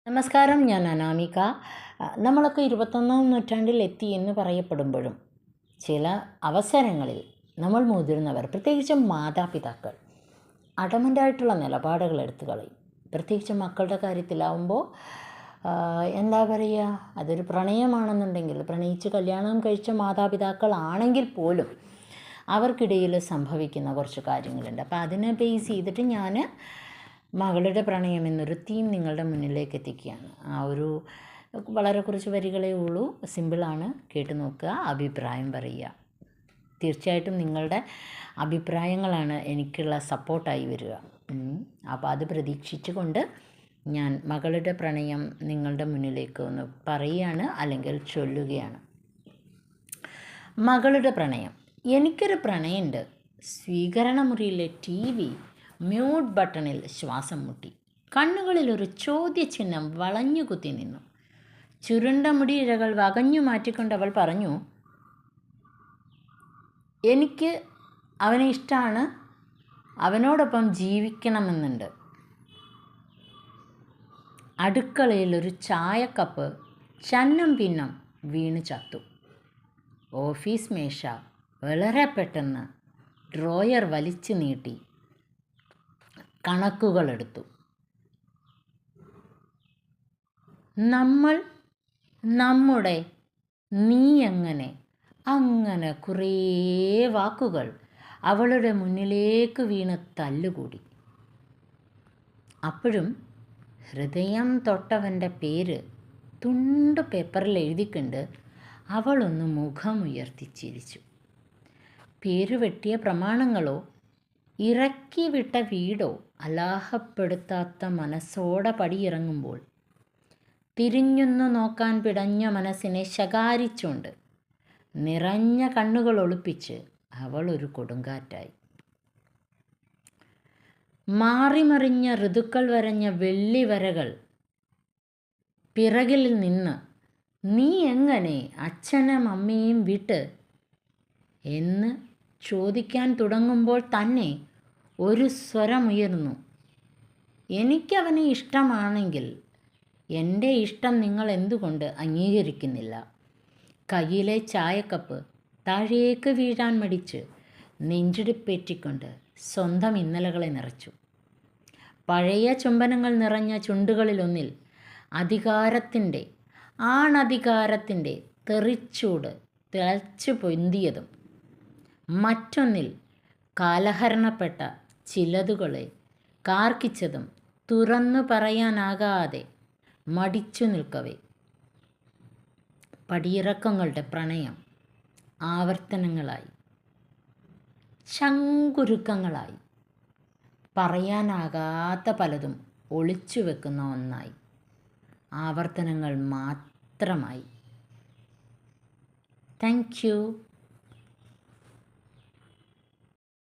നമസ്കാരം, ഞാൻ അനാമിക. നമ്മളൊക്കെ 21-ാം നൂറ്റാണ്ടിൽ എത്തി എന്ന് പറയപ്പെടുമ്പോഴും ചില അവസരങ്ങളിൽ നമ്മൾ മുതിർന്നവർ, പ്രത്യേകിച്ചും മാതാപിതാക്കൾ, അഡമൻ്റായിട്ടുള്ള നിലപാടുകൾ എടുത്തു കളയും. പ്രത്യേകിച്ച് മക്കളുടെ കാര്യത്തിലാവുമ്പോൾ എന്താ പറയുക, അതൊരു പ്രണയമാണെന്നുണ്ടെങ്കിൽ, പ്രണയിച്ച് കല്യാണം കഴിച്ച മാതാപിതാക്കളാണെങ്കിൽ പോലും അവർക്കിടയിൽ സംഭവിക്കുന്ന കുറച്ച് കാര്യങ്ങളുണ്ട്. അപ്പോൾ അതിനെ ബേസ് ചെയ്തിട്ട് ഞാൻ മകളുടെ പ്രണയം എന്നൊരു തീം നിങ്ങളുടെ മുന്നിലേക്ക് എത്തിക്കുകയാണ്. വളരെ കുറച്ച് വരികളേ ഉള്ളൂ, സിമ്പിളാണ്, കേട്ട് നോക്കുക, അഭിപ്രായം പറയുക. തീർച്ചയായിട്ടും നിങ്ങളുടെ അഭിപ്രായങ്ങളാണ് എനിക്കുള്ള സപ്പോർട്ടായി വരിക. അപ്പോൾ അത് പ്രതീക്ഷിച്ചുകൊണ്ട് ഞാൻ മകളുടെ പ്രണയം നിങ്ങളുടെ മുന്നിലേക്ക് ഒന്ന് പറയുകയാണ്, അല്ലെങ്കിൽ ചൊല്ലുകയാണ്. മകളുടെ പ്രണയം. എനിക്കൊരു പ്രണയമുണ്ട്. സ്വീകരണ മുറിയിലെ TV മ്യൂട്ട് ബട്ടണിൽ ശ്വാസം മുട്ടി. കണ്ണുകളിലൊരു ചോദ്യചിഹ്നം വളഞ്ഞുകുത്തി നിന്നു. ചുരുണ്ട മുടിയിഴകൾ വകഞ്ഞു മാറ്റിക്കൊണ്ടവൾ പറഞ്ഞു, എനിക്ക് അവനെ ഇഷ്ടമാണ്, അവനോടൊപ്പം ജീവിക്കണമെന്നുണ്ട്. അടുക്കളയിൽ ഒരു ചായക്കപ്പ് ചന്നം ഭിന്നം വീണ് ചത്തു. ഓഫീസ് മേശ വളരെ പെട്ടെന്ന് ഡ്രോയർ വലിച്ചു നീട്ടി കണക്കുകളെടുത്തു. നമ്മൾ, നമ്മുടെ, നീ, അങ്ങനെ കുറേ വാക്കുകൾ അവളുടെ മുന്നിലേക്ക് വീണ് തല്ലുകൂടി. അപ്പോഴും ഹൃദയം തൊട്ടവൻ്റെ പേര് തുണ്ട് പേപ്പറിൽ എഴുതിക്കൊണ്ട് അവളൊന്ന് മുഖമുയർത്തി ചിരിച്ചു. പേര് വെട്ടിയ പ്രമാണങ്ങളോ ഇറക്കി വിട്ട വീടോ അലാഹപ്പെടുത്താത്ത മനസ്സോടെ പടിയിറങ്ങുമ്പോൾ തിരിഞ്ഞൊന്നു നോക്കാൻ പിടഞ്ഞ മനസ്സിനെ ശകാരിച്ചുകൊണ്ട് നിറഞ്ഞ കണ്ണുകൾ ഒളിപ്പിച്ച് അവൾ ഒരു കൊടുങ്കാറ്റായി. മാറിമറിഞ്ഞ ഋതുക്കൾ വരഞ്ഞ വെള്ളിവരകൾ പിറകിൽ നിന്ന് നീ എങ്ങനെ അച്ഛനും അമ്മയും വിട്ട് എന്ന് ചോദിക്കാൻ തുടങ്ങുമ്പോൾ തന്നെ ഒരു സ്വരമുയർന്നു. എനിക്കവനെ ഇഷ്ടമാണെങ്കിൽ എൻ്റെ ഇഷ്ടം നിങ്ങൾ എന്തുകൊണ്ട് അംഗീകരിക്കുന്നില്ല? കയ്യിലെ ചായക്കപ്പ് താഴേക്ക് വീഴാൻ മടിച്ച് നെഞ്ചിടിപ്പേറ്റിക്കൊണ്ട് സ്വന്തം ഇന്നലകളെ നിറച്ചു. പഴയ ചുംബനങ്ങൾ നിറഞ്ഞ ചുണ്ടുകളിലൊന്നിൽ ആണധികാരത്തിൻ്റെ തെറിച്ചൂട് തിളച്ചു പൊന്തിയതും മറ്റൊന്നിൽ കാലഹരണപ്പെട്ട ചിലതുകളെ കാർക്കിച്ചതും തുറന്നു പറയാനാകാതെ മടിച്ചു നിൽക്കവേ പടിയിറക്കങ്ങളുടെ പ്രണയം ആവർത്തനങ്ങളായി, ചങ്കുരുക്കങ്ങളായി, പറയാനാകാത്ത പലതും ഒളിച്ചു വെക്കുന്ന ഒന്നായി, ആവർത്തനങ്ങൾ മാത്രമായി. Thank you.